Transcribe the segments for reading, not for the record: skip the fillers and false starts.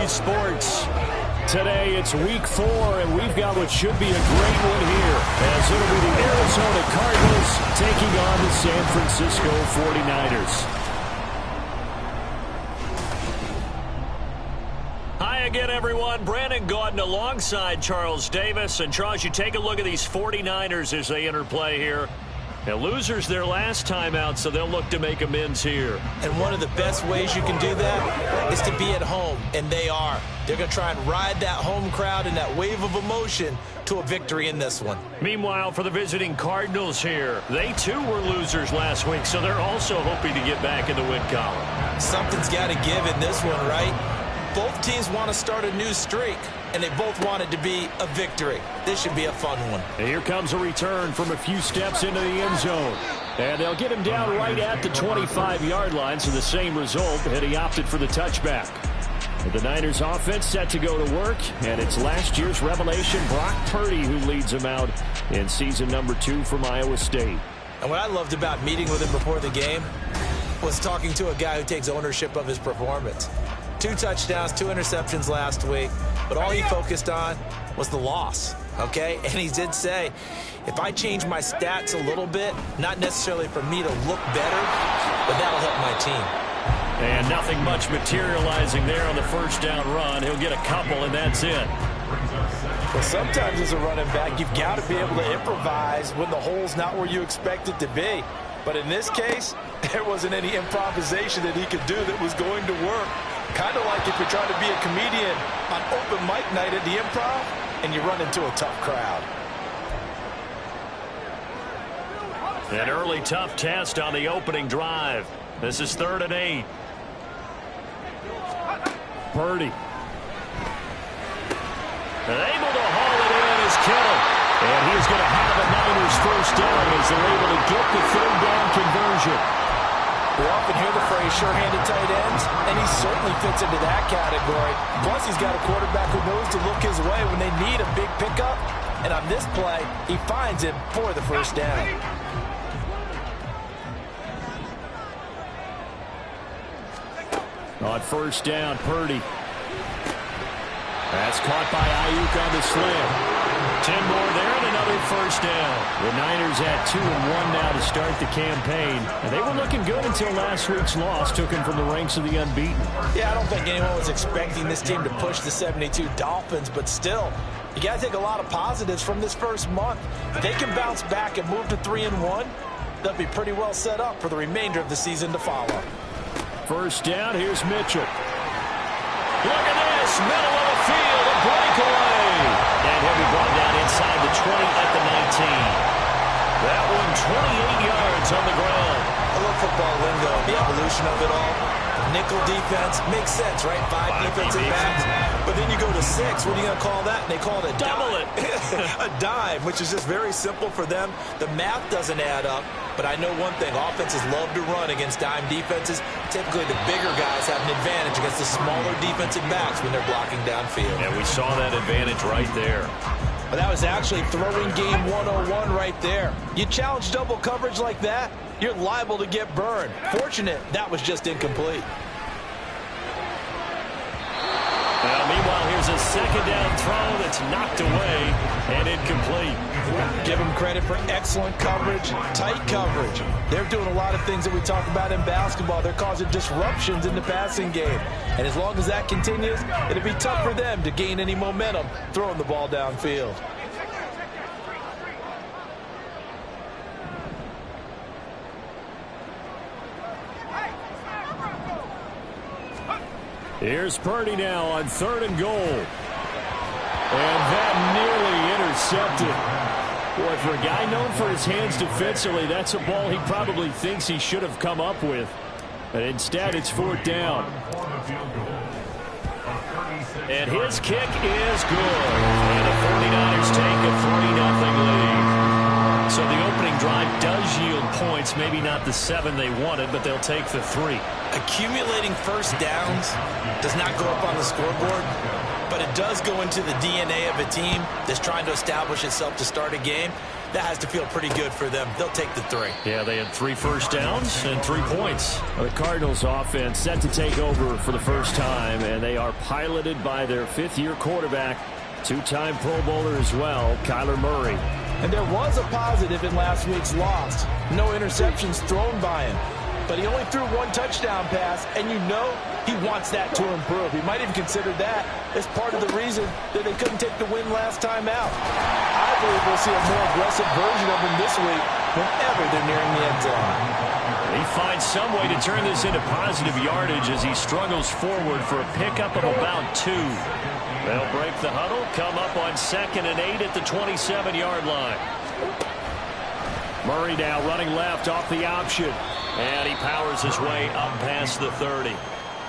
Bally Sports. Today it's week 4, and we've got what should be a great one here, as it'll be the Arizona Cardinals taking on the San Francisco 49ers. Hi again, everyone. Brandon Gaudin alongside Charles Davis. And Charles, you take a look at these 49ers as they enter play here. Now, losers their last time out, so they'll look to make amends here. And one of the best ways you can do that is to be at home, and they are. They're going to try and ride that home crowd and that wave of emotion to a victory in this one. Meanwhile, for the visiting Cardinals here, they too were losers last week, so they're also hoping to get back in the win column. Something's got to give in this one, right? Both teams want to start a new streak, and they both want it to be a victory. This should be a fun one. And here comes a return from a few steps into the end zone. And they'll get him down right at the 25-yard line, so the same result, had he opted for the touchback. The Niners offense set to go to work, and it's last year's revelation, Brock Purdy, who leads them out in season number 2 from Iowa State. And what I loved about meeting with him before the game was talking to a guy who takes ownership of his performance. 2 touchdowns, 2 interceptions last week, but all he focused on was the loss, okay? And he did say, if I change my stats a little bit, not necessarily for me to look better, but that'll help my team. And nothing much materializing there on the first down run. He'll get a couple, and that's it. Well, sometimes as a running back, you've got to be able to improvise when the hole's not where you expect it to be. But in this case, there wasn't any improvisation that he could do that was going to work. Kind of like if you're trying to be a comedian on open mic night at the Improv and you run into a tough crowd. An early tough test on the opening drive. This is 3rd and 8. Purdy. And able to haul it in is Kittle. And he's going to have a Niners first down as they're able to get the 3rd down conversion. We often hear the phrase sure-handed tight ends, and he certainly fits into that category. Plus, he's got a quarterback who knows to look his way when they need a big pickup. And on this play, he finds him for the first down. On first down, Purdy. That's caught by Ayuk on the slam. 10 more there and another first down. The Niners at 2-1 now to start the campaign. And they were looking good until last week's loss took them from the ranks of the unbeaten. Yeah, I don't think anyone was expecting this team to push the 72 Dolphins, but still, you got to take a lot of positives from this first month. If they can bounce back and move to 3-1, they'll be pretty well set up for the remainder of the season to follow. First down, here's Mitchell. Look at this, middle of the field, a breakaway. And he'll be brought down inside the 20 at the 19. That one 28 yards on the ground. I love football lingo, the evolution of it all. Nickel defense makes sense, right? 5 defensive backs. But then you go to 6. What are you going to call that? And they call it a double dime. A dime, which is just very simple for them. The math doesn't add up. But I know one thing. Offenses love to run against dime defenses. Typically, the bigger guys have an advantage against the smaller defensive backs when they're blocking downfield. And we saw that advantage right there. But that was actually throwing game 101 right there. You challenge double coverage like that, you're liable to get burned. Fortunate, that was just incomplete. Well, meanwhile, here's a second down throw that's knocked away and incomplete. Give them credit for excellent coverage, tight coverage. They're doing a lot of things that we talk about in basketball. They're causing disruptions in the passing game. And as long as that continues, it'll be tough for them to gain any momentum throwing the ball downfield. Here's Purdy now on 3rd and goal. And that nearly intercepted. Boy, for a guy known for his hands defensively, that's a ball he probably thinks he should have come up with. But instead, it's 4th down. And his kick is good. And the 49ers take a 3-0 lead. So the opening drive does yield points. Maybe not the 7 they wanted, but they'll take the 3. Accumulating first downs does not go up on the scoreboard, but it does go into the DNA of a team that's trying to establish itself to start a game. That has to feel pretty good for them. They'll take the 3. Yeah, they had 3 first downs and 3 points. The Cardinals offense set to take over for the first time, and they are piloted by their 5th-year quarterback, 2-time Pro Bowler as well, Kyler Murray. And there was a positive in last week's loss. No interceptions thrown by him. But he only threw 1 touchdown pass, and you know he wants that to improve. He might even consider that as part of the reason that they couldn't take the win last time out. I believe we'll see a more aggressive version of him this week whenever they're nearing the end zone. He finds some way to turn this into positive yardage as he struggles forward for a pickup of about 2. They'll break the huddle, come up on 2nd and 8 at the 27-yard line. Murray now running left off the option. And he powers his way up past the 30.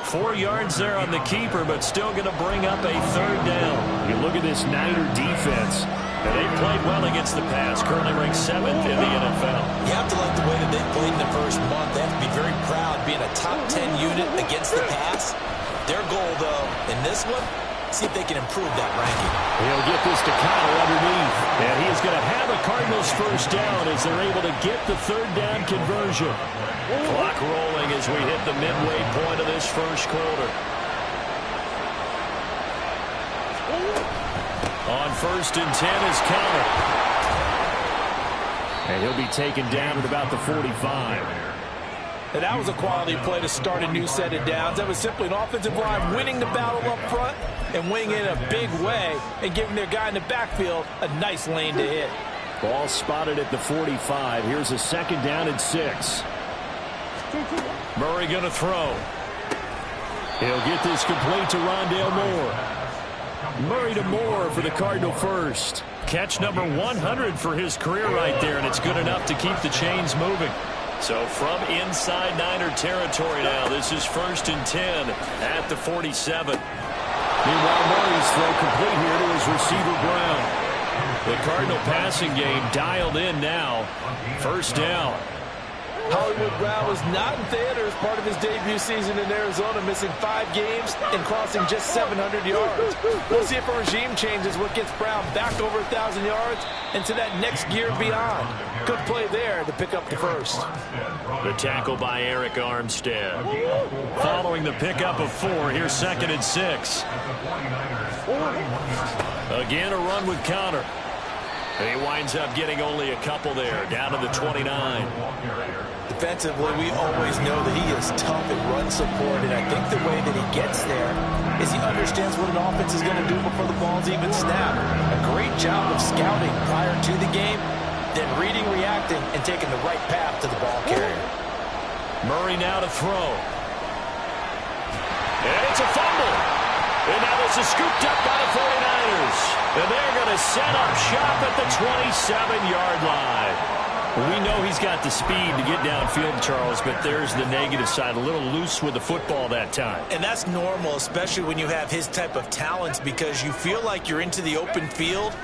4 yards there on the keeper, but still going to bring up a 3rd down. You look at this Niner defense, and they've played well against the pass, currently ranked 7th in the NFL. You have to like the way that they've played in the first month. They have to be very proud being a top 10 unit against the pass. Their goal, though, in this one, see if they can improve that ranking. He'll get this to Connor underneath. And he is going to have a Cardinals first down as they're able to get the 3rd down conversion. Clock rolling as we hit the midway point of this first quarter. On 1st and 10 is Connor. And he'll be taken down at about the 45. And that was a quality play to start a new set of downs. That was simply an offensive line winning the battle up front and winning it in a big way and giving their guy in the backfield a nice lane to hit. Ball spotted at the 45. Here's a 2nd down and 6. Murray going to throw. He'll get this complete to Rondale Moore. Murray to Moore for the Cardinal first. Catch number 100 for his career right there, and it's good enough to keep the chains moving. So from inside Niner territory now, this is 1st and 10 at the 47. Meanwhile, Murray's throw complete here to his receiver Brown. The Cardinal passing game dialed in now. 1st down. Hollywood Brown was not in theater as part of his debut season in Arizona, missing 5 games and crossing just 700 yards. We'll see if a regime change is what gets Brown back over 1,000 yards and to that next gear beyond. Good play there to pick up the 1st. The tackle by Eric Armstead. Following the pickup of 4, here's 2nd and 6. Again, a run with Connor. He winds up getting only a couple there, down to the 29. Defensively, we always know that he is tough in run support, and I think the way that he gets there is he understands what an offense is going to do before the ball's even snapped. A great job of scouting prior to the game, then reading, reacting, and taking the right path to the ball carrier. Murray now to throw. And it's a fumble. And now this is scooped up by the 49ers. And they're going to set up shop at the 27-yard line. We know he's got the speed to get downfield, Charles, but there's the negative side. A little loose with the football that time. And that's normal, especially when you have his type of talents, because you feel like you're into the open field,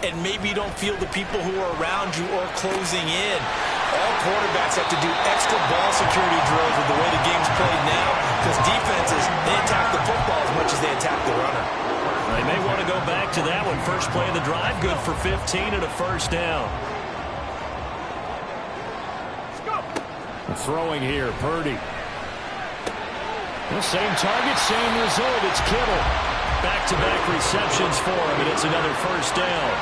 and maybe you don't feel the people who are around you or closing in. All quarterbacks have to do extra ball security drills with the way the game's played now, because defenses, they attack the football as much as they attack the runner. They may want to go back to that one. First play of the drive, good for 15 and a 1st down. Throwing here, Purdy. The same target, same result. It's Kittle. Back-to-back receptions for him, and it's another 1st down.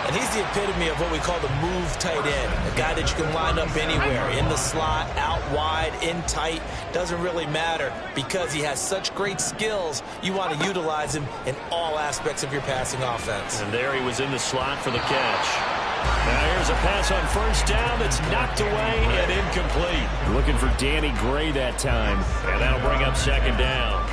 And he's the epitome of what we call the move tight end, a guy that you can line up anywhere, in the slot, out wide, in tight, doesn't really matter because he has such great skills. You want to utilize him in all aspects of your passing offense. And there he was in the slot for the catch. Now here's a pass on 1st down that's knocked away and incomplete. Looking for Danny Gray that time, and that'll bring up 2nd down.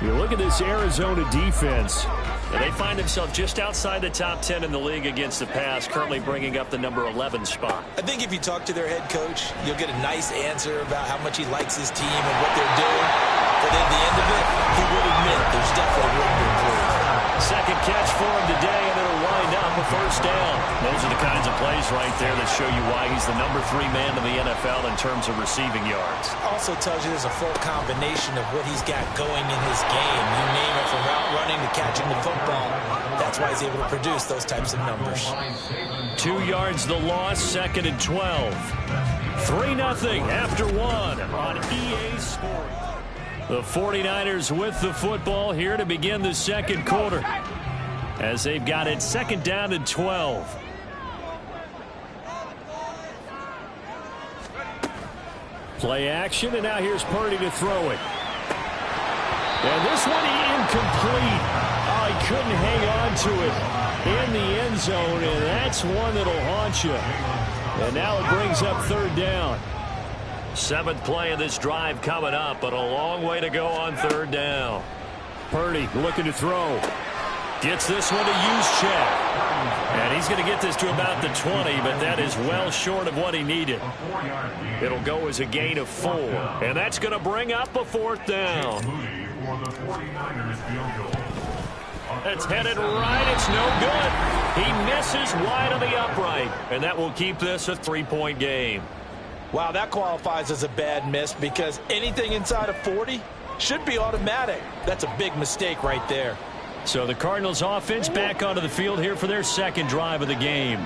You look at this Arizona defense. And they find themselves just outside the top 10 in the league against the pass, currently bringing up the number 11 spot. I think if you talk to their head coach, you'll get a nice answer about how much he likes his team and what they're doing. But at the end of it, he would admit there's definitely room to improve. 2nd catch for him today, and it'll wind up a 1st down. Those are the kinds of plays right there that show you why he's the number 3 man in the NFL in terms of receiving yards. Also tells you there's a full combination of what he's got going in his game. You name it, from route running to catching catching the football. That's why he's able to produce those types of numbers. 2 yards the loss, 2nd and 12. 3-0 after 1 on EA Sports. The 49ers with the football here to begin the second quarter, as they've got it 2nd down and 12. Play action, and now here's Purdy to throw it. And this one incomplete. Oh, he couldn't hang on to it in the end zone, and that's one that'll haunt you. And now it brings up 3rd down. 7th play of this drive coming up, but a long way to go on 3rd down. Purdy looking to throw. Gets this one to Juszczyk. And he's going to get this to about the 20, but that is well short of what he needed. It'll go as a gain of 4. And that's going to bring up a 4th down. It's headed right. It's no good. He misses wide on the upright. And that will keep this a 3-point game. Wow, that qualifies as a bad miss because anything inside of 40 should be automatic. That's a big mistake right there. So the Cardinals offense back onto the field here for their second drive of the game.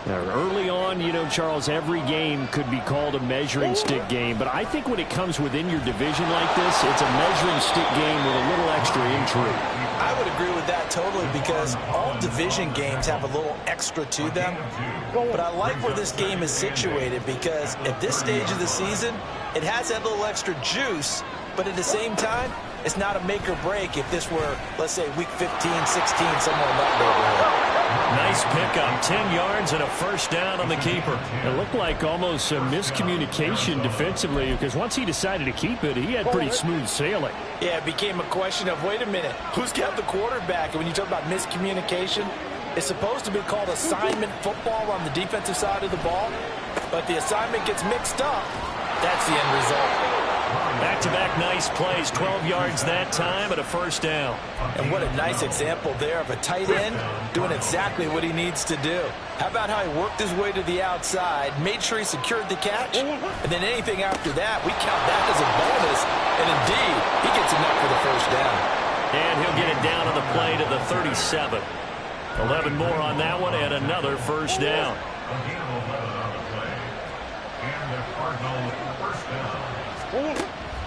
Now, early on, you know, Charles, every game could be called a measuring stick game. But I think when it comes within your division like this, it's a measuring stick game with a little extra intrigue. I would agree with that totally because all division games have a little extra to them. But I like where this game is situated because at this stage of the season, it has that little extra juice. But at the same time, it's not a make or break if this were, let's say, week 15, 16, somewhere in that neighborhood. Nice pickup, 10 yards and a 1st down on the keeper. It looked like almost a miscommunication defensively because once he decided to keep it, he had pretty smooth sailing. Yeah, it became a question of, wait a minute, who's got the quarterback? And when you talk about miscommunication, it's supposed to be called assignment football on the defensive side of the ball. But the assignment gets mixed up. That's the end result. Back-to-back nice plays, 12 yards that time and a 1st down. And what a nice example there of a tight end doing exactly what he needs to do. How about how he worked his way to the outside, made sure he secured the catch, and then anything after that, we count that as a bonus. And indeed, he gets enough for the 1st down. And he'll get it down on the play to the 37. 11 more on that one and another 1st down.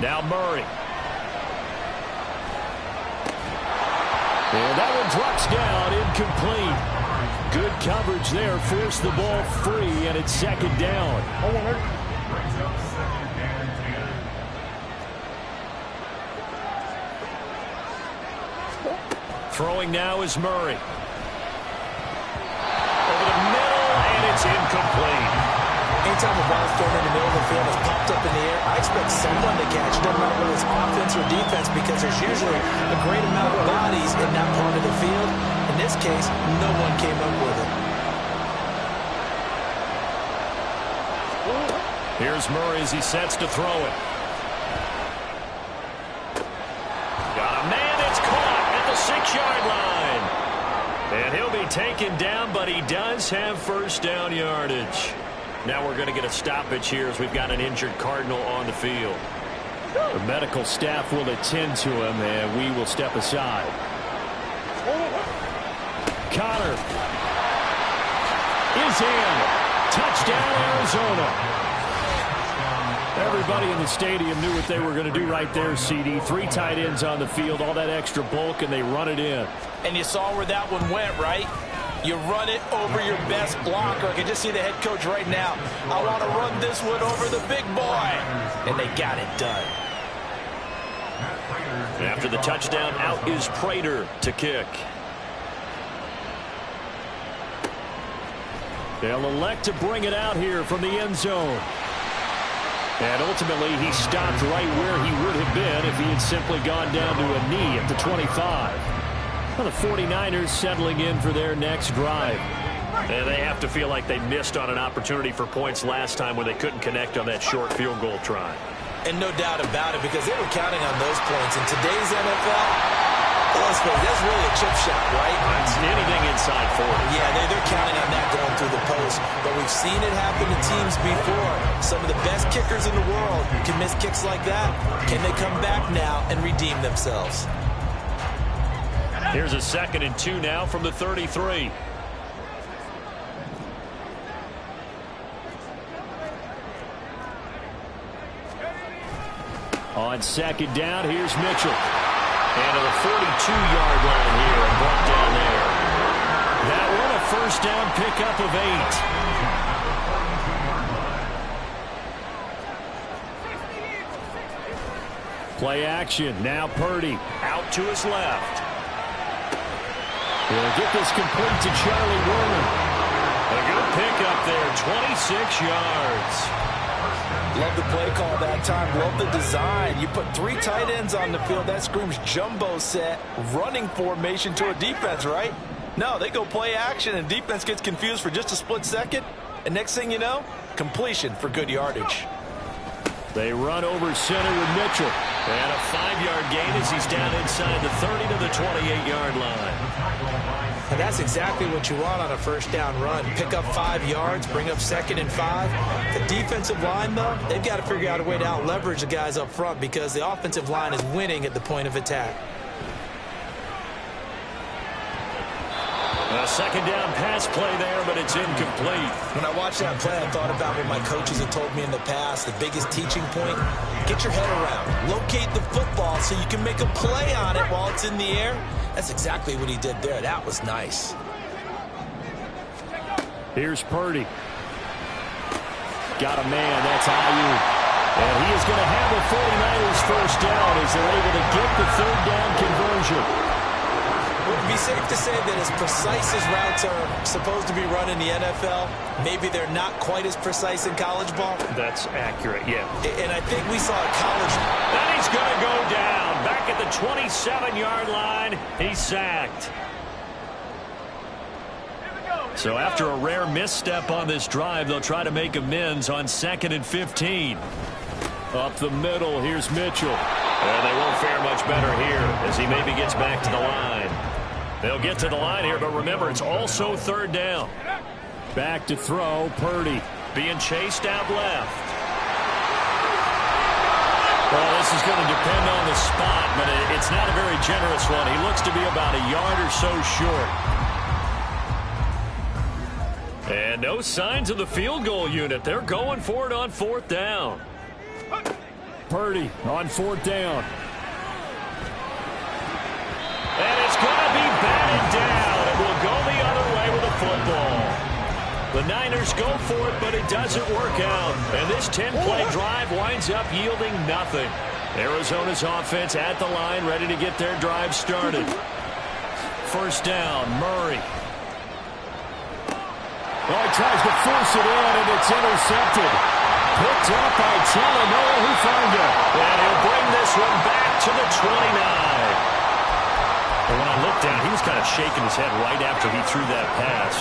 Now Murray. And that one drops down, incomplete. Good coverage there, forced the ball free, and it's 2nd down. Throwing now is Murray. Over the middle, and it's incomplete. Anytime a ball's thrown in the middle of the field, it's popped up in the air, I expect someone to catch it, no matter whether it's offense or defense, because there's usually a great amount of bodies in that part of the field. In this case, no one came up with it. Here's Murray as he sets to throw it. Got a man, it's caught at the 6-yard line. And he'll be taken down, but he does have 1st down yardage. Now we're going to get a stoppage here as we've got an injured Cardinal on the field. The medical staff will attend to him, and we will step aside. Connor is in. Touchdown, Arizona. Everybody in the stadium knew what they were going to do right there, CD. 3 tight ends on the field, all that extra bulk, and they run it in. And you saw where that one went, right? You run it over your best blocker. I can just see the head coach right now. I want to run this one over the big boy. And they got it done. After the touchdown, out is Prater to kick. They'll elect to bring it out here from the end zone. And ultimately, he stopped right where he would have been if he had simply gone down to a knee at the 25. Well, the 49ers settling in for their next drive. And they have to feel like they missed on an opportunity for points last time when they couldn't connect on that short field goal try. And no doubt about it, because they were counting on those points. In today's NFL, let's face it, that's really a chip shot, right? It's anything inside 40. Yeah, they're counting on that going through the post. But we've seen it happen to teams before. Some of the best kickers in the world can miss kicks like that. Can they come back now and redeem themselves? Here's a 2nd and 2 now from the 33. On 2nd down, here's Mitchell. And to the 42-yard line here and brought down there. That one a 1st down pickup of 8. Play action. Now Purdy out to his left. He'll get this complete to Charlie Warren. A good pickup there, 26 yards. Love the play call that time. Love the design. You put 3 tight ends on the field. That screams jumbo set, running formation to a defense, right? No, they go play action, and defense gets confused for just a split second. And next thing you know, completion for good yardage. They run over center with Mitchell. And a 5-yard gain as he's down inside the 30 to the 28-yard line. And that's exactly what you want on a 1st down run. Pick up 5 yards, bring up 2nd and 5. The defensive line, though, they've got to figure out a way to out-leverage the guys up front because the offensive line is winning at the point of attack. A 2nd down pass play there, but it's incomplete. When I watched that play, I thought about what my coaches had told me in the past. The biggest teaching point, get your head around. Locate the football so you can make a play on it while it's in the air. That's exactly what he did there. That was nice. Here's Purdy. Got a man. That's Ayuk. And he is going to have a 49ers 1st down as they're able to get the 3rd down conversion. It would be safe to say that as precise as routes are supposed to be run in the NFL, maybe they're not quite as precise in college ball. That's accurate, yeah. And I think we saw a college... And he's going to go down. Back at the 27-yard line, he's sacked. So after a rare misstep on this drive, they'll try to make amends on 2nd and 15. Up the middle, here's Mitchell. And they won't fare much better here as he maybe gets back to the line. They'll get to the line here, but remember, it's also 3rd down. Back to throw, Purdy being chased out left. Well, this is going to depend on the spot, but it's not a very generous one. He looks to be about a yard or so short. And no signs of the field goal unit. They're going for it on 4th down. Purdy on 4th down. And it's going to be batted down. It will go the other way with the football. The Niners go for it, but it doesn't work out. And this 10-play drive winds up yielding nothing. Arizona's offense at the line, ready to get their drive started. 1st down, Murray. Oh, he tries to force it in, and it's intercepted. Picked up by Talanoa Hufanga. And he'll bring this one back to the 29. But when I looked down, he was kind of shaking his head right after he threw that pass.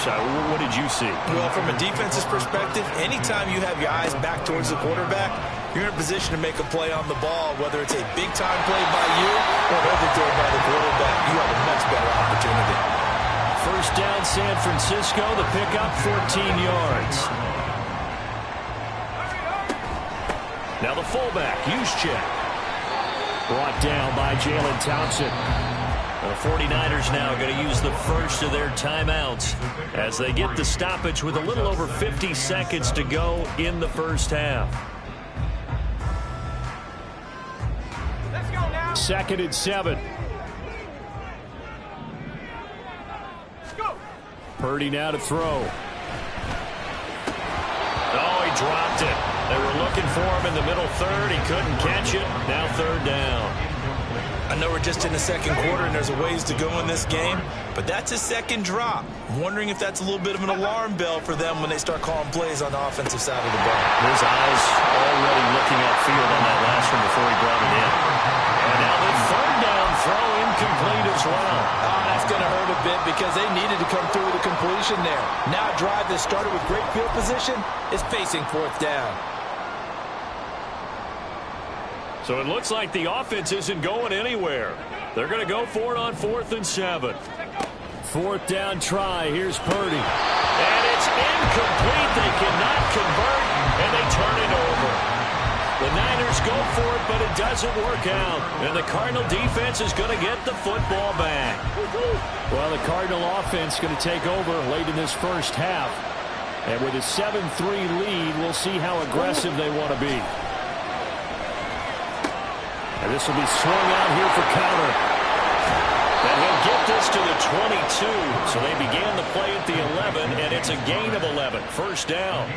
What did you see? Well, from a defense's perspective, anytime you have your eyes back towards the quarterback, you're in a position to make a play on the ball, whether it's a big-time play by you or an overthrow by the quarterback. You have a much better opportunity. 1st down, San Francisco. The pickup, 14 yards. Now the fullback, Juszczyk. Brought down by Jalen Thompson. The 49ers now going to use the first of their timeouts as they get the stoppage with a little over 50 seconds to go in the 1st half. 2nd and 7. Purdy now to throw. Oh, he dropped it. They were looking for him in the middle 3rd. He couldn't catch it. Now 3rd down. I know we're just in the 2nd quarter and there's a ways to go in this game, but that's a 2nd drop. I'm wondering if that's a little bit of an alarm bell for them when they start calling plays on the offensive side of the ball. His eyes already looking upfield on that last one before he brought it in. And now the 3rd down throw incomplete as well. That's going to hurt a bit because they needed to come through with a completion there. Now a drive that started with great field position is facing 4th down. So it looks like the offense isn't going anywhere. They're going to go for it on 4th and 7. 4th down try. Here's Purdy. And it's incomplete. They cannot convert, and they turn it over. The Niners go for it, but it doesn't work out. And the Cardinal defense is going to get the football back. Well, the Cardinal offense is going to take over late in this first half. And with a 7-3 lead, we'll see how aggressive they want to be. And this will be swung out here for counter. And he'll get this to the 22. So they began the play at the 11, and it's a gain of 11. First down.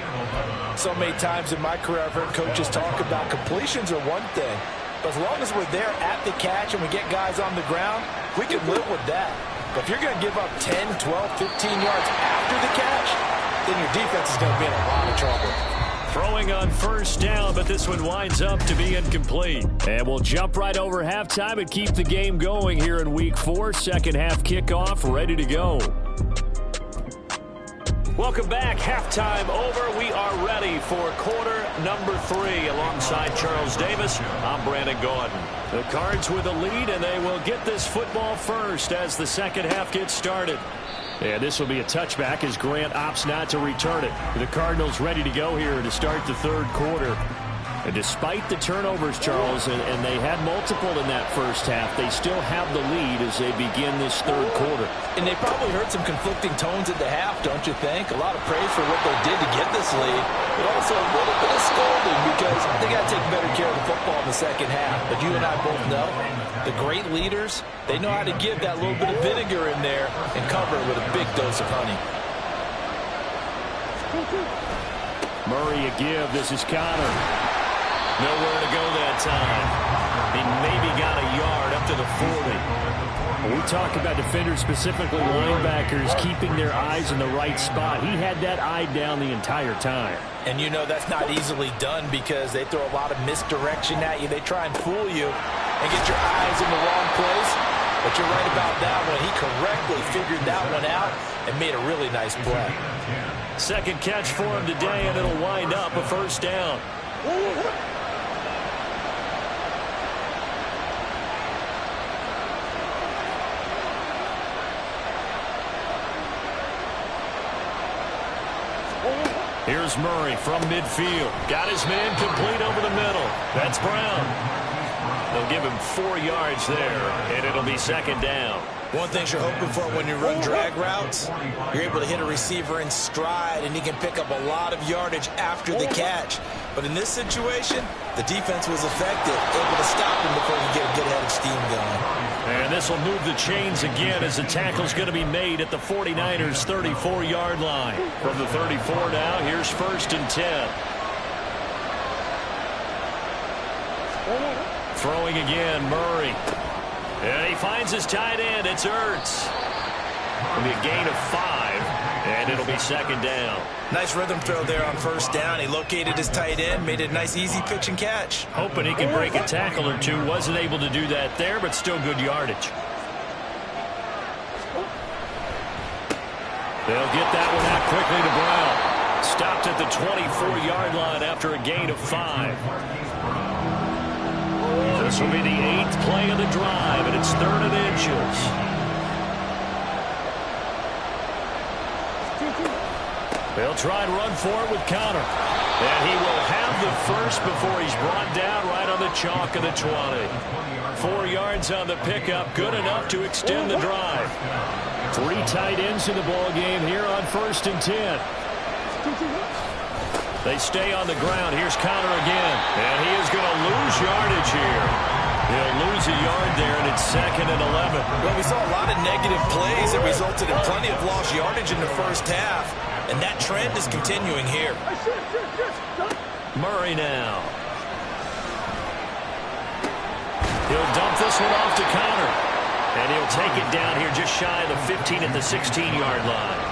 So many times in my career, I've heard coaches talk about completions are one thing. But as long as we're there at the catch and we get guys on the ground, we can live with that. But if you're going to give up 10, 12, 15 yards after the catch, then your defense is going to be in a lot of trouble. Throwing on first down, but this one winds up to be incomplete. And we'll jump right over halftime and keep the game going here in Week 4. Second half kickoff, ready to go. Welcome back. Halftime over. We are ready for quarter number 3. Alongside Charles Davis, I'm Brandon Gordon. The Cards with a lead, and they will get this football first as the second half gets started. And this will be a touchback as Grant opts not to return it. The Cardinals ready to go here to start the third quarter. And despite the turnovers, Charles, and they had multiple in that first half, they still have the lead as they begin this third quarter. And they probably heard some conflicting tones at the half, don't you think? A lot of praise for what they did to get this lead, but also a little bit of scolding because they got to take better care of the football in the second half. But you and I both know the great leaders, they know how to give that little bit of vinegar in there and cover it with a big dose of honey. Murray a give. This is Connor. Nowhere to go that time. He maybe got a yard up to the 40. When we talk about defenders, specifically linebackers, keeping their eyes in the right spot, he had that eye down the entire time. And you know that's not easily done because they throw a lot of misdirection at you. They try and fool you and get your eyes in the wrong place. But you're right about that one. He correctly figured that one out and made a really nice play. Second catch for him today, and it'll wind up a first down. Here's Murray from midfield. Got his man complete over the middle. That's Brown. They'll give him 4 yards there, and it'll be second down. One thing you're hoping for when you run drag routes, you're able to hit a receiver in stride, and he can pick up a lot of yardage after the catch. But in this situation, the defense was effective, able to stop him before he get a good head of steam going. And this will move the chains again as the tackle's going to be made at the 49ers' 34-yard line. From the 34 now, here's first and 10. Throwing again, Murray. And he finds his tight end. It's Ertz. It'll be a gain of 5, and it'll be second down. Nice rhythm throw there on first down. He located his tight end, made it a nice, easy pitch and catch. Hoping he can break a tackle or two. Wasn't able to do that there, but still good yardage. They'll get that one out quickly to Brown. Stopped at the 24-yard line after a gain of 5. This will be the 8th play of the drive, and it's 3rd and inches. They'll try and run for it with Connor. And he will have the first before he's brought down right on the chalk of the 20. 4 yards on the pickup, good enough to extend the drive. 3 tight ends in the ball game here on first and 10. They stay on the ground. Here's Connor again. And he is going to lose yardage here. He'll lose a yard there, and it's 2nd and 11. Well, we saw a lot of negative plays that resulted in plenty of lost yardage in the first half, and that trend is continuing here. Murray now. He'll dump this one off to Connor. And he'll take it down here just shy of the 15 at the 16-yard line.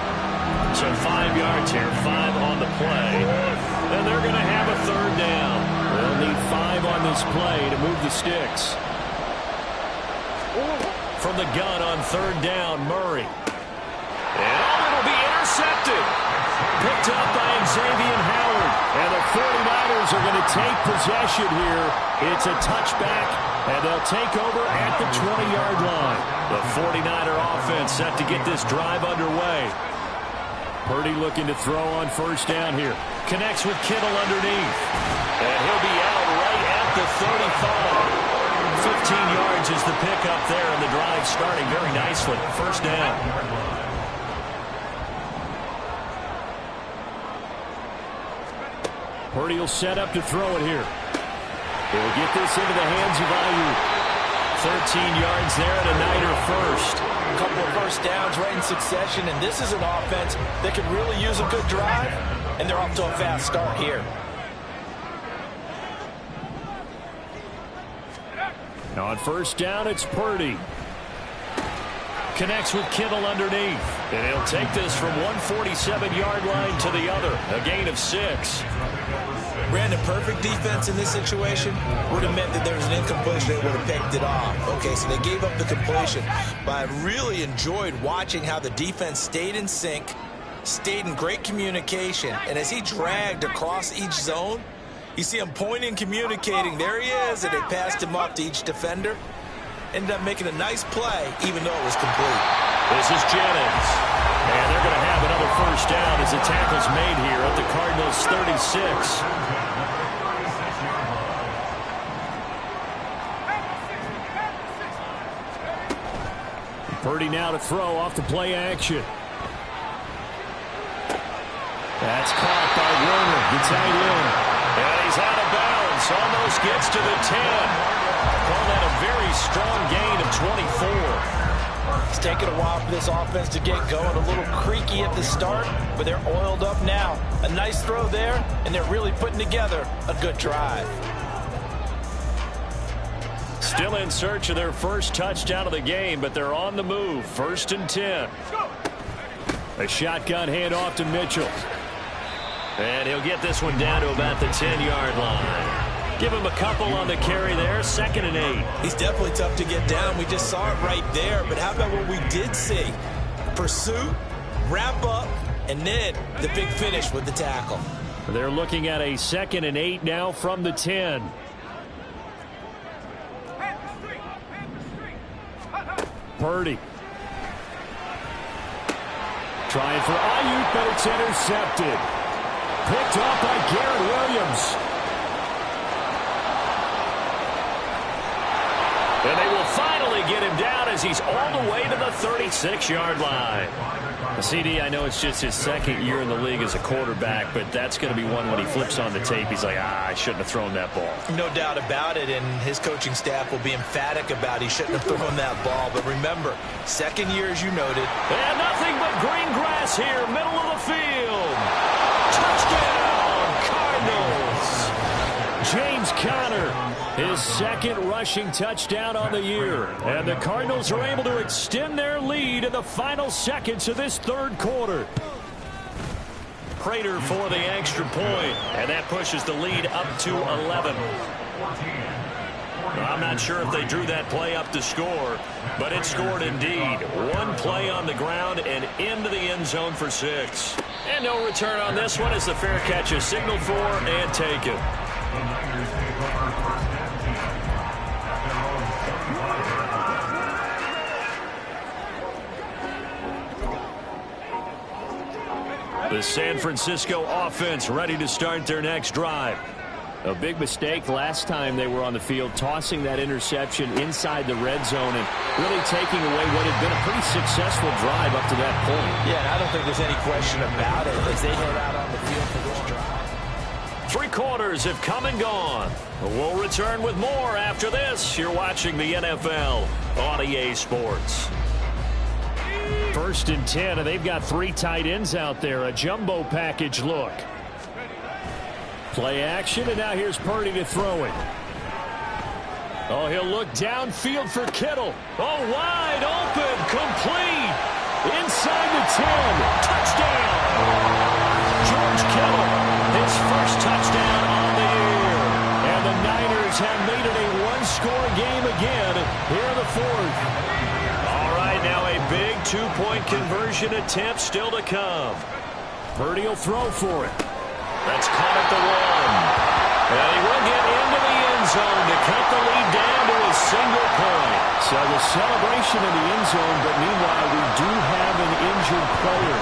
So 5 yards here, 5 on the play. And they're going to have a 3rd down. They'll need 5 on this play to move the sticks. From the gun on 3rd down, Murray. And it'll be intercepted. Picked up by Xavier Howard. And the 49ers are going to take possession here. It's a touchback, and they'll take over at the 20-yard line. The 49er offense set to get this drive underway. Purdy looking to throw on first down here. Connects with Kittle underneath. And he'll be out right the 35. 15 yards is the pickup there, and the drive starting very nicely. First down. Purdy will set up to throw it here. He'll get this into the hands of Ayuk. 13 yards there and a Niner first. A couple of first downs right in succession, and this is an offense that could really use a good drive, and they're off to a fast start here. Now on first down, it's Purdy. Connects with Kittle underneath. And he'll take this from 147-yard line to the other. A gain of 6. Brandon, perfect defense in this situation would have meant that there was an incompletion. They would have picked it off. Okay, so they gave up the completion. But I really enjoyed watching how the defense stayed in sync, stayed in great communication. And as he dragged across each zone, you see him pointing, communicating. There he is, and they passed him off to each defender. Ended up making a nice play, even though it was complete. This is Jennings. And they're going to have another first down as the tackle's made here at the Cardinals' 36. Purdy now to throw off the play action. That's caught by Werner. The tight end. And he's out of bounds. Almost gets to the 10. Call that a very strong gain of 24. It's taken a while for this offense to get going. A little creaky at the start, but they're oiled up now. A nice throw there, and they're really putting together a good drive. Still in search of their first touchdown of the game, but they're on the move. 1st and 10. A shotgun handoff to Mitchell. And he'll get this one down to about the 10-yard line. Give him a couple on the carry there. 2nd and 8. He's definitely tough to get down. We just saw it right there. But how about what we did see? Pursuit, wrap up, and then the big finish with the tackle. They're looking at a 2nd and 8 now from the 10. Purdy. Trying for Ayuk, but it's intercepted. Picked off by Garrett Williams. And they will finally get him down as he's all the way to the 36-yard line. The CD, I know it's just his 2nd year in the league as a quarterback, but that's going to be one when he flips on the tape. He's like, I shouldn't have thrown that ball. No doubt about it, and his coaching staff will be emphatic about he shouldn't have thrown that ball. But remember, 2nd year, as you noted. And nothing but green grass here, middle of the field. Touchdown, Cardinals. James Conner, his 2nd rushing touchdown on the year. And the Cardinals are able to extend their lead in the final seconds of this 3rd quarter. Prater for the extra point, and that pushes the lead up to 11. I'm not sure if they drew that play up to score, but it scored indeed. One play on the ground and into the end zone for 6. And no return on this one as the fair catch is signaled for and taken. The San Francisco offense ready to start their next drive. A big mistake last time they were on the field, tossing that interception inside the red zone and really taking away what had been a pretty successful drive up to that point. Yeah, and I don't think there's any question about it as they head out on the field for this drive. 3 quarters have come and gone. We'll return with more after this. You're watching the NFL on EA Sports. 1st and 10, and they've got 3 tight ends out there. A jumbo package look. Play action, and now here's Purdy to throw it. Oh, he'll look downfield for Kittle. Oh, wide open, complete. Inside the 10. Touchdown. George Kittle, his first touchdown on the year. And the Niners have made it a one-score game again here in the 4th. All right, now a big 2-point conversion attempt still to come. Purdy will throw for it. That's caught at the 1. And he will get into the end zone to cut the lead down to a single point. So the celebration in the end zone, but meanwhile we do have an injured player.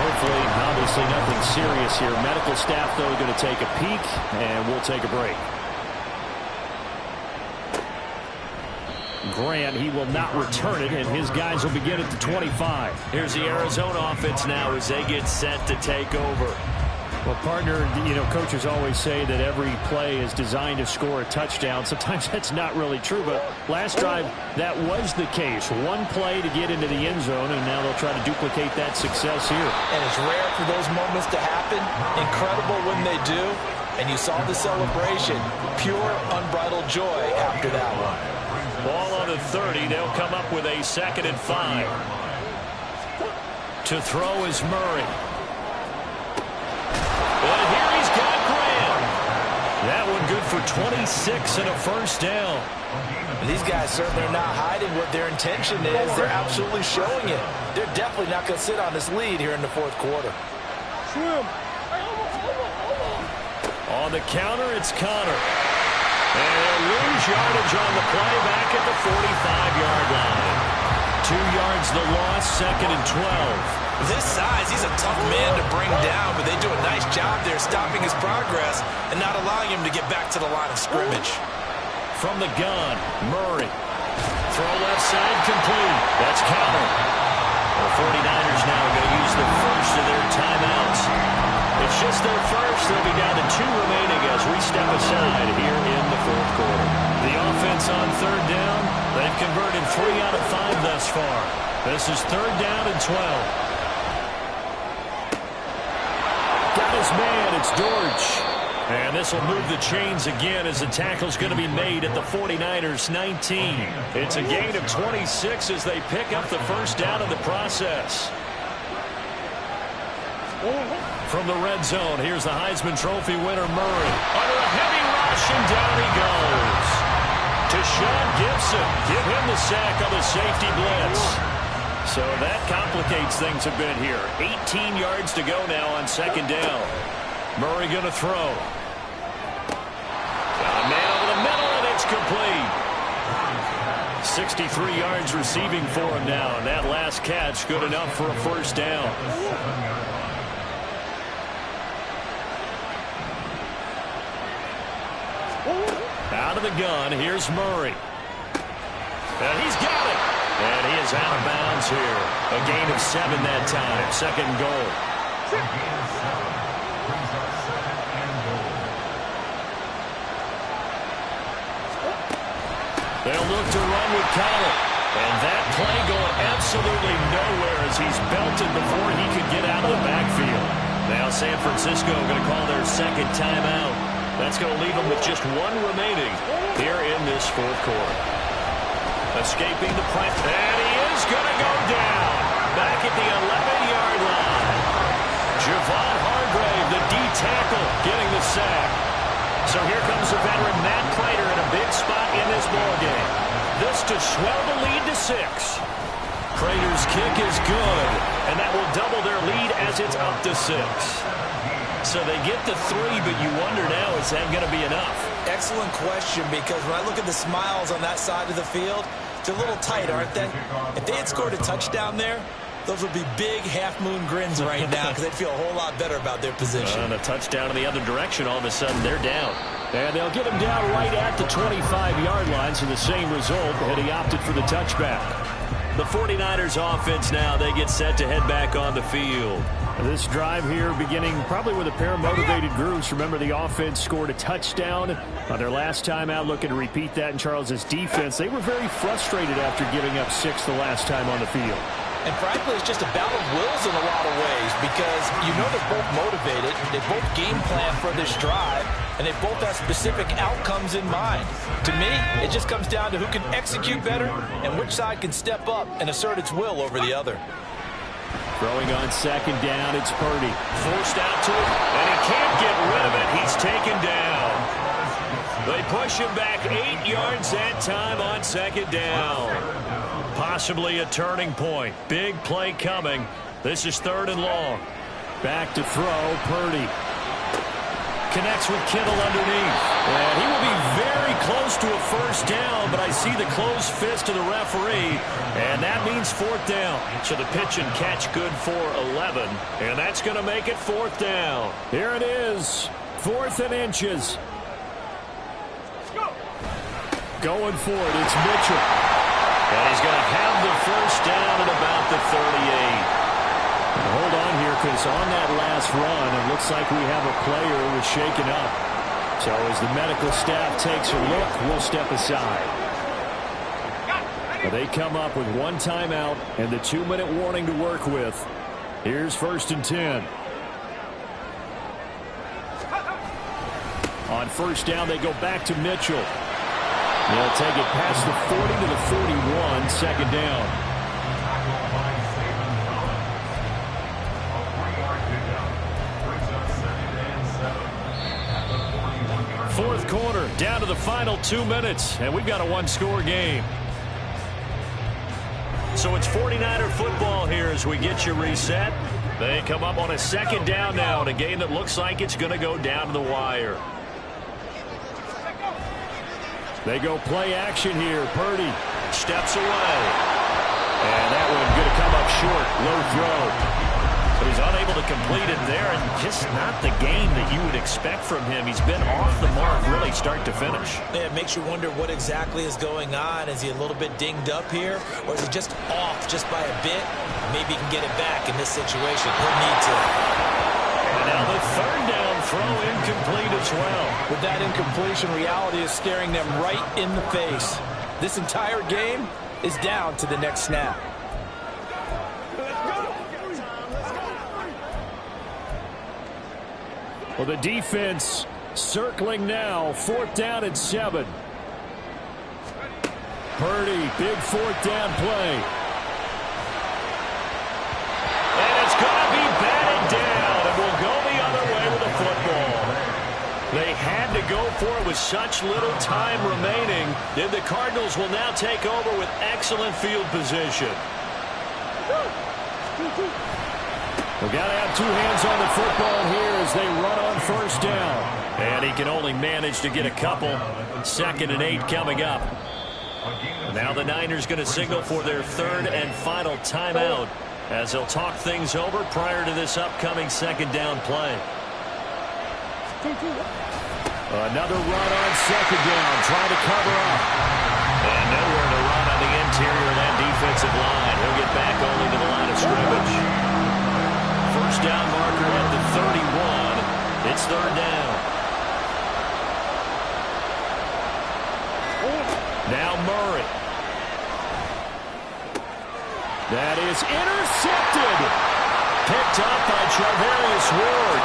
Hopefully, obviously nothing serious here. Medical staff, though, going to take a peek, and we'll take a break. Grant. He will not return it, and his guys will begin at the 25. Here's the Arizona offense now as they get set to take over. Well, partner, coaches always say that every play is designed to score a touchdown. Sometimes that's not really true, but last drive, that was the case. One play to get into the end zone, and now they'll try to duplicate that success here. And it's rare for those moments to happen. Incredible when they do. And you saw the celebration. Pure, unbridled joy after that one. Ball on the 30. They'll come up with a 2nd and 5. To throw is Murray. And here he's got Graham. That one good for 26 and a first down. These guys certainly are not hiding what their intention is. They're absolutely showing it. They're definitely not going to sit on this lead here in the fourth quarter. On the counter, it's Connor. And they'll lose yardage on the play back at the 45-yard line. 2 yards the loss, 2nd and 12. This size, he's a tough man to bring down, but they do a nice job there stopping his progress and not allowing him to get back to the line of scrimmage. From the gun, Murray. Throw left side, complete. That's Connor. The 49ers now are going to use the first of their timeouts. It's just their first. They'll be down to 2 remaining as we step aside here in the fourth quarter. The offense on 3rd down. They've converted 3 out of 5 thus far. This is 3rd down and 12. Got his man, it's George. And this will move the chains again as the tackle's going to be made at the 49ers 19. It's a gain of 26 as they pick up the first down in the process. From the red zone, here's the Heisman Trophy winner Murray. Under a heavy rush, and down he goes. To Sean Gibson. Give him the sack on the safety blitz. So that complicates things a bit here. 18 yards to go now on 2nd down. Murray going to throw. Got a man over the middle, and it's complete. 63 yards receiving for him now. And that last catch good enough for a first down. Out of the gun, here's Murray. And he's got it. And he is out of bounds here. A gain of 7 that time. 2nd and goal. They'll look to run with Connor. And that play going absolutely nowhere as he's belted before he could get out of the backfield. Now San Francisco going to call their 2nd timeout. That's going to leave them with just 1 remaining here in this fourth quarter. Escaping the press, and he is going to go down. Back at the 11-yard line. Javon Hargrave, the D tackle, getting the sack. So here comes the veteran Matt Prater in a big spot in this ballgame. This to swell the lead to 6. Prater's kick is good, and that will double their lead as it's up to 6. So they get the 3, but you wonder now, is that going to be enough? Excellent question, because when I look at the smiles on that side of the field, they're a little tight, aren't they? If they had scored a touchdown there, those would be big half-moon grins right now because they'd feel a whole lot better about their position. And a touchdown in the other direction, all of a sudden they're down. And they'll get him down right at the 25-yard line, so the same result, and he opted for the touchback. The 49ers offense now, they get set to head back on the field. This drive here beginning probably with a pair of motivated groups. Remember, the offense scored a touchdown on their last time out, looking to repeat that in Charles' defense. They were very frustrated after giving up 6 the last time on the field. And frankly, it's just a battle of wills in a lot of ways because you know they're both motivated, they both game plan for this drive, and they both have specific outcomes in mind. To me, it just comes down to who can execute better and which side can step up and assert its will over the other. Throwing on 2nd down, it's Purdy. Forced out to it, and he can't get rid of it. He's taken down. They push him back 8 yards that time on 2nd down. Possibly a turning point. Big play coming. This is 3rd and long. Back to throw, Purdy. Connects with Kittle underneath. And he will be very close to a first down, but I see the closed fist of the referee, and that means 4th down. So the pitch and catch good for 11, and that's going to make it 4th down. Here it is, 4th and inches. Going for it, it's Mitchell. he's going to have the first down at about the 38. Hold on here, because on that last run, it looks like we have a player who was shaken up. So as the medical staff takes a look, we'll step aside. They come up with one timeout and the 2-minute warning to work with. Here's 1st and 10. On first down, they go back to Mitchell. They'll take it past the 40 to the 41, 2nd down. Fourth quarter, down to the final 2 minutes, and we've got a 1-score game. So it's 49er football here as we get you reset. They come up on a 2nd down now in a game that looks like it's going to go down to the wire. They go play action here. Purdy steps away. And that one going to come up short. Low throw. But he's unable to complete it there, and just not the game that you would expect from him. He's been off the mark really start to finish. Yeah, it makes you wonder what exactly is going on. Is he a little bit dinged up here, or is he just off just by a bit? Maybe he can get it back in this situation. He'll need to. And now the 3rd down throw incomplete as well. With that incompletion, reality is staring them right in the face. This entire game is down to the next snap. Well, the defense circling now. 4th down and 7. Purdy, big 4th down play. And it's going to be batted down, and we'll go the other way with the football. They had to go for it with such little time remaining. Then the Cardinals will now take over with excellent field position. We've got to have 2 hands on the football here as they run on 1st down. And he can only manage to get a couple. 2nd and 8 coming up. Now the Niners going to signal for their 3rd and final timeout as they'll talk things over prior to this upcoming 2nd down play. Another run on 2nd down, trying to cover up. And nowhere to run on the interior of that defensive line. He'll get back only to the line of scrimmage. First down marker at the 31. It's 3rd down. Now Murray. That is intercepted. Picked up by Charvarius Ward.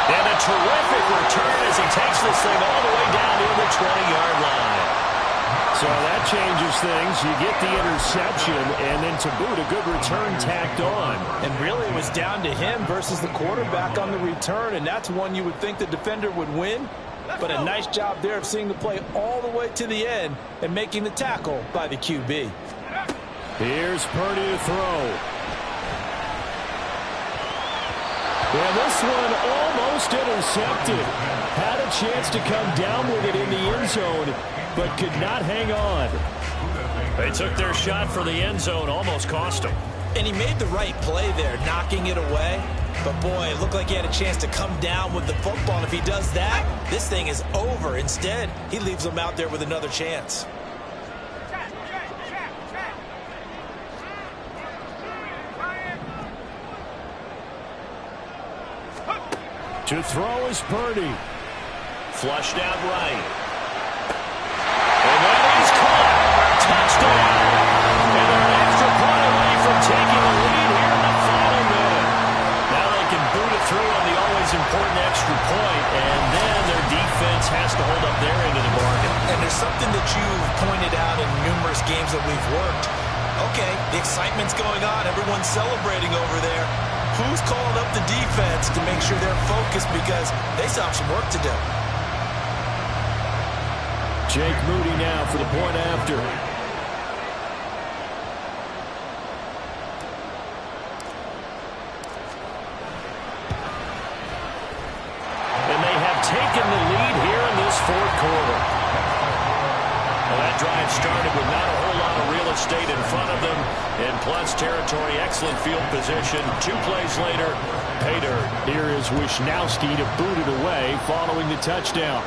And a terrific return as he takes this thing all the way down to the 20-yard line. So that changes things. You get the interception, and then to boot, a good return tacked on. And really, it was down to him versus the quarterback on the return, and that's one you would think the defender would win. But a nice job there of seeing the play all the way to the end and making the tackle by the QB. Here's Purdy to throw. And this one almost intercepted. Had a chance to come down with it in the end zone, but could not hang on. They took their shot for the end zone, almost cost him. And he made the right play there, knocking it away. But, boy, it looked like he had a chance to come down with the football. And if he does that, this thing is over. Instead, he leaves him out there with another chance. To throw is Purdy. Flushed out right. And that is caught. Touchdown. And they're an extra point away from taking the lead here in the final minute. Now they can boot it through on the always important extra point, and then their defense has to hold up their end of the bargain. And there's something that you've pointed out in numerous games that we've worked. Okay, the excitement's going on. Everyone's celebrating over there. Who's calling up the defense to make sure they're focused, because they still have some work to do. Jake Moody now for the point after. And they have taken the lead here in this 4th quarter. Well, that drive started with not a whole lot of real estate in front of them. In plus territory, excellent field position. 2 plays later, pay dirt. Here is Wishnowski to boot it away following the touchdown.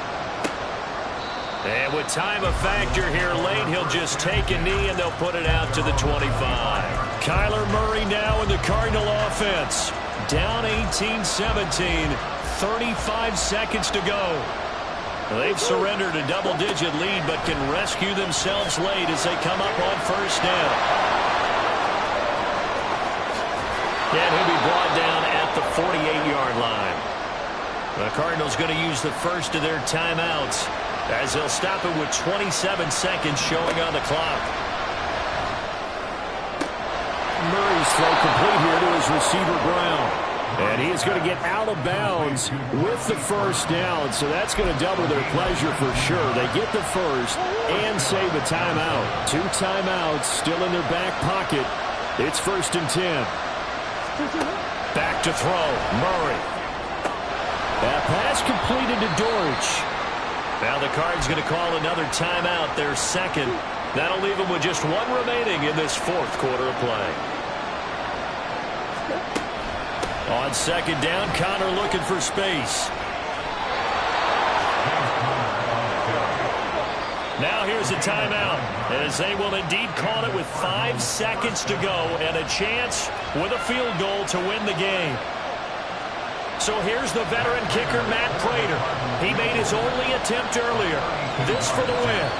And with time a factor here late, he'll just take a knee and they'll put it out to the 25. Kyler Murray now in the Cardinal offense. Down 18-17, 35 seconds to go. They've surrendered a double-digit lead but can rescue themselves late as they come up on first down. And he'll be brought down at the 48-yard line. The Cardinals going to use the first of their timeouts as they'll stop it with 27 seconds showing on the clock. Murray's throw complete here to his receiver Brown. And he is going to get out of bounds with the first down. So that's going to double their pleasure for sure. They get the first and save a timeout. 2 timeouts still in their back pocket. It's 1st and 10. Back to throw. Murray. That pass completed to Dortch. Now the Cards going to call another timeout, their second. That'll leave them with just 1 remaining in this 4th quarter of play. On second down, Connor looking for space. Now here's a timeout, as they will indeed call it with 5 seconds to go and a chance with a field goal to win the game. So here's the veteran kicker, Matt Prater. He made his only attempt earlier. This for the win.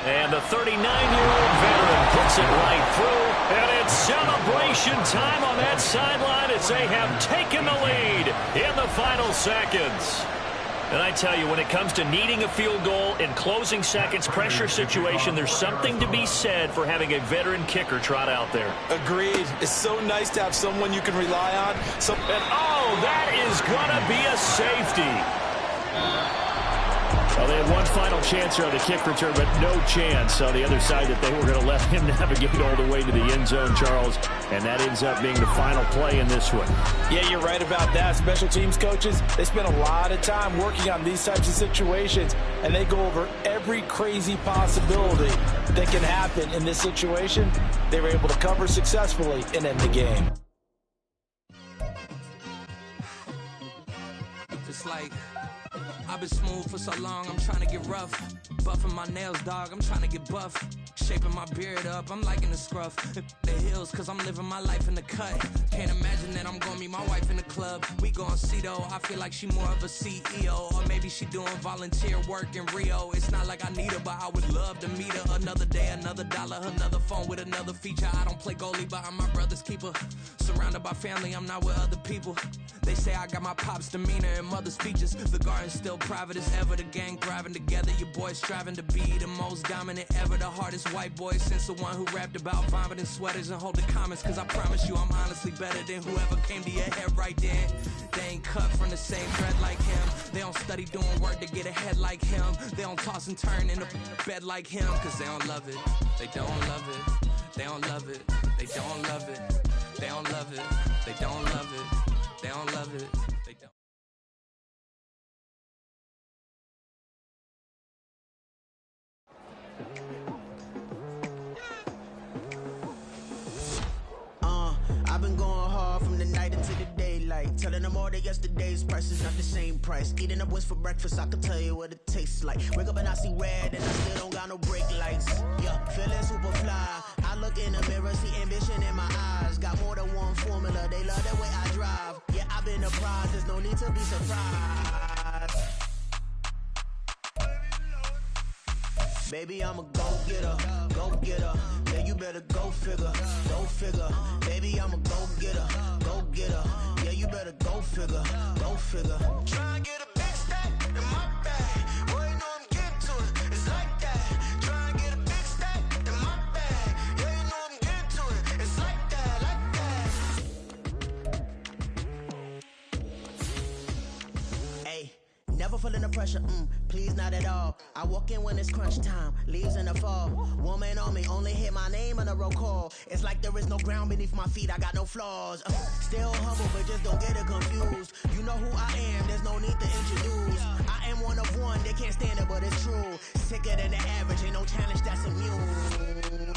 And the 39-year-old veteran puts it right through. And it's celebration time on that sideline as they have taken the lead in the final seconds. And I tell you, when it comes to needing a field goal in closing seconds, pressure situation, there's something to be said for having a veteran kicker trot out there. Agreed. It's so nice to have someone you can rely on. And oh, that is going to be a safety. Well, they had one final chance here on the kick return, but no chance on the other side that they were going to let him navigate all the way to the end zone, Charles. And that ends up being the final play in this one. Yeah, you're right about that. Special teams coaches, they spend a lot of time working on these types of situations, and they go over every crazy possibility that can happen in this situation. They were able to cover successfully and end the game. It's like I've been smooth for so long, I'm trying to get rough. Buffing my nails, dog, I'm trying to get buff. Shaping my beard up, I'm liking the scruff. The hills, cause I'm living my life in the cut. Can't imagine that I'm gonna meet my wife in the club. We gon' see though, I feel like she more of a CEO. Or maybe she doing volunteer work in Rio. It's not like I need her, but I would love to meet her. Another day, another dollar, another phone with another feature. I don't play goalie, but I'm my brother's keeper. Surrounded by family, I'm not with other people. They say I got my pop's demeanor and mother's features. The garden's still private as ever, the gang thriving together. Your boys striving to be the most dominant ever. The hardest white boy since the one who rapped about vomiting sweaters and holding comments. Cause I promise you I'm honestly better than whoever came to your head right then. They ain't cut from the same thread like him. They don't study doing work to get ahead like him. They don't toss and turn in the bed like him. Cause they don't love it, they don't love it. They don't love it, they don't love it. They don't love it, they don't love it. They don't love it, they don't. I've been going hard from the night into the daylight, telling them all that yesterday's price is not the same price. Eating up wings for breakfast, I can tell you what it tastes like. Wake up and I see red and I still don't got no brake lights. Yeah, feeling super fly. I look in the mirror, see ambition in my eyes. Got more than one formula, they love the way I drive. Yeah, I've been a prize, there's no need to be surprised. Baby, I'm a go-getter, go-getter. Yeah, you better go figure, go figure. Baby, I'm a go-getter, go-getter. Yeah, you better go figure, go figure. Try and get a big stack in my bag. Boy, you know I'm getting to it, it's like that. Try and get a big stack in my bag. Yeah, you know I'm getting to it, it's like that, like that. Hey, never feeling the pressure, please not at all. I walk in when it's crunch time, leaves in the fall. Woman on me, only hit my name on a roll call. It's like there is no ground beneath my feet, I got no flaws. Still humble, but just don't get it confused. You know who I am, there's no need to introduce. I am one of one, they can't stand it, but it's true. Sicker than the average, ain't no challenge that's immune.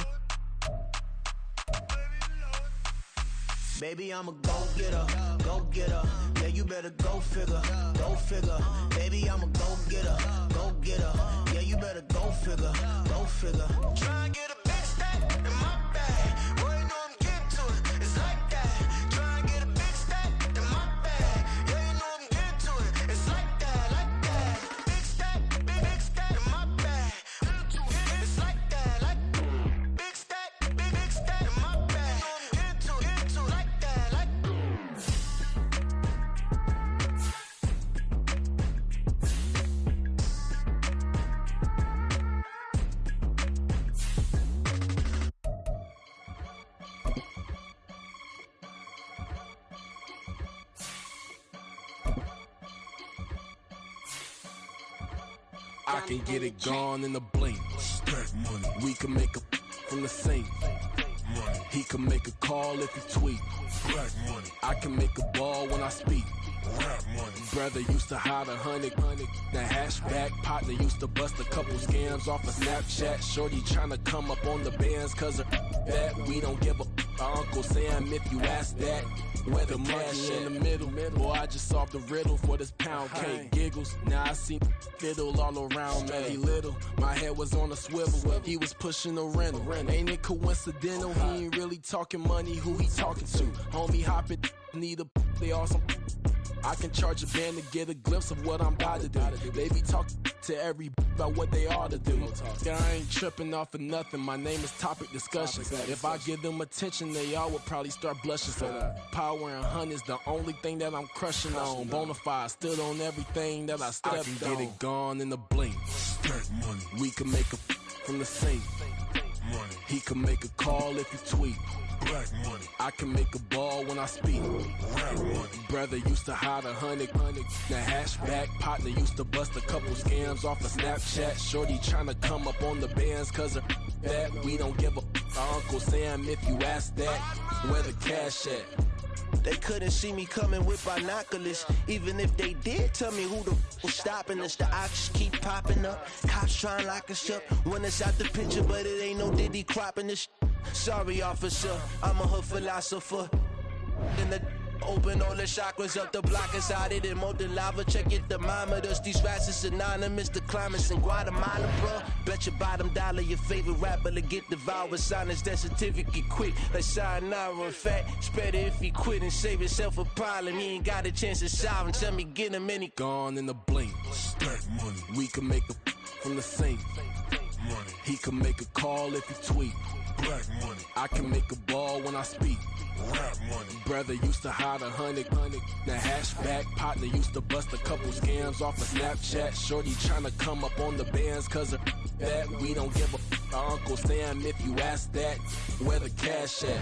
Baby, I'm a go-getter, go-getter. Yeah, you better go figure, go figure. Baby, I'm a go-getter, go-getter. Yeah, you better go figure, go figure. Try and get a big stack in my bag. Boy, you know I'm getting to it, it's like that. Try and get a big stack in my bag. Yeah, you know I'm getting to it, it's like that, like that. Big stack in my bag. It's like that, like big stack in my bag. You know I'm getting to it, like that, like I can get it gone in a blink. Stack money. We can make a from the sink. Money. He can make a call if he tweet. Black money. I can make a ball when I speak. Rap money. Brother used to hide 100. The hashback partner used to bust a couple scams off of Snapchat. Shorty tryna come up on the bands cause of that. We don't give a Uncle Sam if you ask that. Where the money in the middle. Boy, I just solved the riddle for this pound cake. Giggles, now I see fiddle all around me. He little, my head was on a swivel. He was pushing a rental. Ain't it coincidental? He ain't really talking money, who he talking to? Homie hopping, need a they awesome. I can charge a band to get a glimpse of what I'm about to do. They be talking to every about what they ought to do. Yeah, I ain't tripping off of nothing. My name is Topic Discussion. If I give them attention, they all would probably start blushing. So power and hunt is the only thing that I'm crushing on. Bonafide stood on everything that I stepped on. I can get it gone in a blink. Stack money. We can make a from the sink. Money. He can make a call if you tweet. Black money. I can make a ball when I speak. Rap money. Brother used to hide 100. The hashback partner used to bust a couple scams off of Snapchat. Shorty tryna come up on the bands cause of that. We don't give a Uncle Sam if you ask that. Where the cash at? They couldn't see me coming with binoculars. Even if they did, tell me who the was stopping us. The ox keep popping up. Cops trying to lock us up. When it's out the picture, but it ain't no Diddy cropping this. Sorry, officer, I'm a hood philosopher. In the open all the chakras up the block inside it and molten lava. Check your thermometers. These rats is synonymous. The climates in Guatemala, bro. Bet your bottom dollar your favorite rapper to get devoured. Sign his death certificate quick. Like sayonara. In fact, it's better if he quit and save himself a problem. He ain't got a chance to solve him. Tell me get him any gone in a blink. Stack money. We can make a from the sink. Money. He can make a call if he tweet. Black money. I can make a ball when I speak. Rap money. Brother used to hide 100. The hashback partner used to bust a couple scams off of Snapchat. Shorty tryna come up on the bands cause of that. We don't give a Uncle Sam if you ask that. Where the cash at?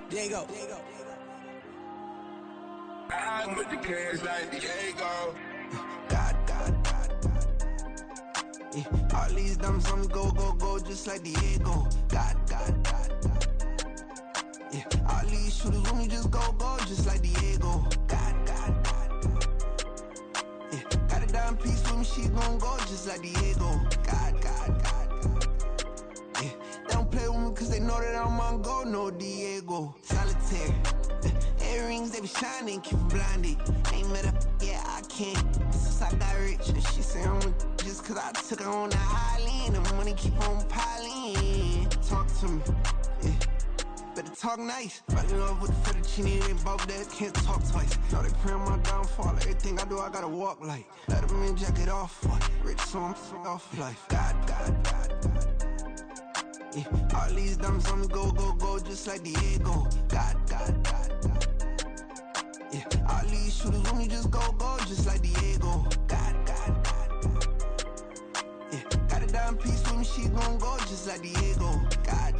Diego. I'm with the cash like Diego. God. Yeah, all these diamonds on me go, just like Diego. God. Yeah, all these shooters on me just go, just like Diego. God. Yeah, got a dime piece with me, she gon' go just like Diego. God. Yeah, they don't play with me cause they know that I'm on go, no Diego. Solitaire. Earrings, they be shining, keep blinded. Ain't met up, yeah, I can't. Since I got rich, and she say I'm a just cause I took her on the island. The money keep on piling. Talk to me, yeah. Better talk nice. Fell in love with the fettuccine, they both dead, can't talk twice. Now they pray on my downfall. Everything I do, I gotta walk like. Let them in, jacket off. Rich, so I'm off life. God. Yeah, all these diamonds on me go, just like Diego. God. Yeah, all these shooters on me just go, just like Diego. God. Yeah, got a dime piece with me, she gon' go just like Diego. God.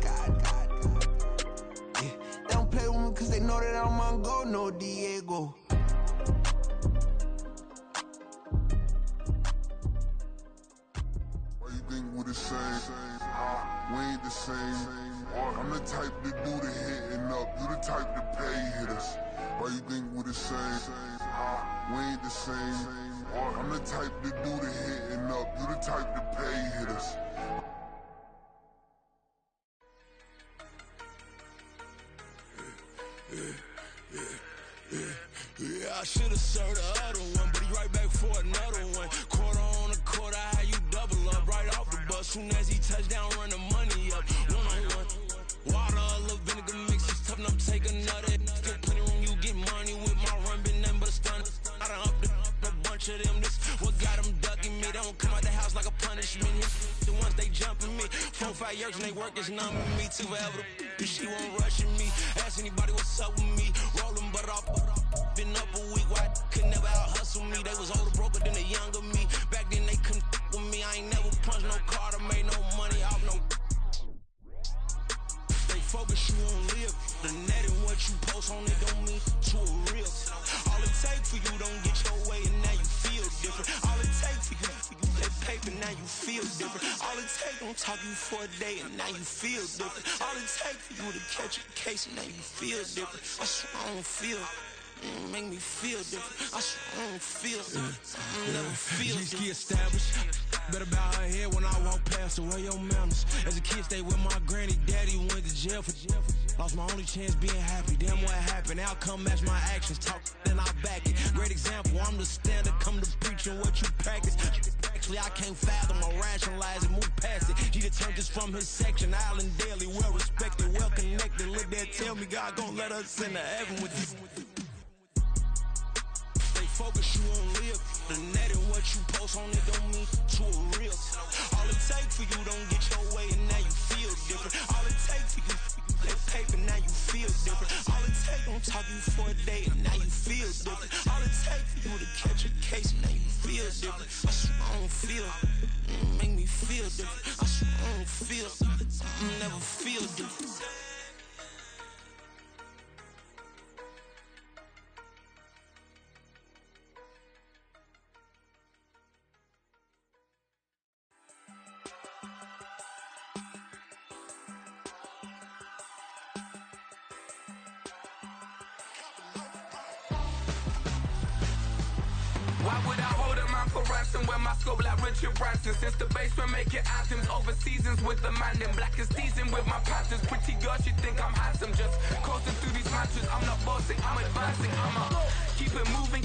Yeah, they don't play with me cause they know that I'm on go, no Diego. Why you think we the same? We ain't the same. I'm the type to do the hitting up, you the type to pay hitters. Why you think we the same? We ain't the same. I'm the type to do the hitting up, you the type to pay hitters. Yeah, I should've served the other one, but he right back for another one. Quarter on a quarter, how you double up right off the bus. Soon as he touch down, run the money up. One-on-one. Water, a little vinegar mix, it's tough enough, take another. Still plenty room, you get money with my run, been nothing but a stun. I done upped a bunch of them, this what got them ducking me. They don't come out the house like a punishment. The ones they jumping me, 4-5 years and they work is numbing me. Too forever, she won't rushing me. Ask anybody what's up with me, rolling butt off. Been up a week, why could never out hustle me? They was older, broker than the younger me. Back then they couldn't with me. I ain't never punched no card or made no money off no. They focus you on live. The net and what you post on it don't mean to a real. All it take for you don't get your way and now you feel different. All it take for you that paper, now you feel different. All it take don't talk you for a day and now you feel different. All it take for you to catch a case and now you feel different. I swear I don't feel. Make me feel different. I swear I don't feel. I never feel different. Established. Better bow her head when I walk past her. Where your manners? As a kid, stayed with my granny. Daddy went to jail for. Lost my only chance being happy. Damn, what happened? Outcome match my actions. Talk, then I back it. Great example. I'm the standard. Come to preaching what you practice. Actually, I can't fathom or rationalize it. Move past it. He determined this from his section. Island daily, well respected, well connected. Look there, tell me God gon' let us into heaven with this. Focus you on live. The net and what you post on it don't mean to a real. All it take for you don't get your way and now you feel different. All it take for you that paper, now you feel different. All it take don't talk you for a day and now you feel different. All it take for you to catch a case and now you feel different. I swear I don't feel. Make me feel different. I swear I don't feel. I never feel different. Why would I hold a man for ransom when my scope like Richard Branson? Since the basement making anthems over seasons with the man in black is teasing with my panthers. Pretty girl, she think I'm handsome. Just coasting through these matches. I'm not bossing, I'm advancing. Keep it moving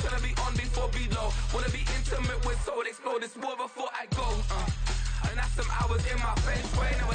till I be on before below. Wanna be intimate with soul, explore this war before I go. And that's some hours in my face. Never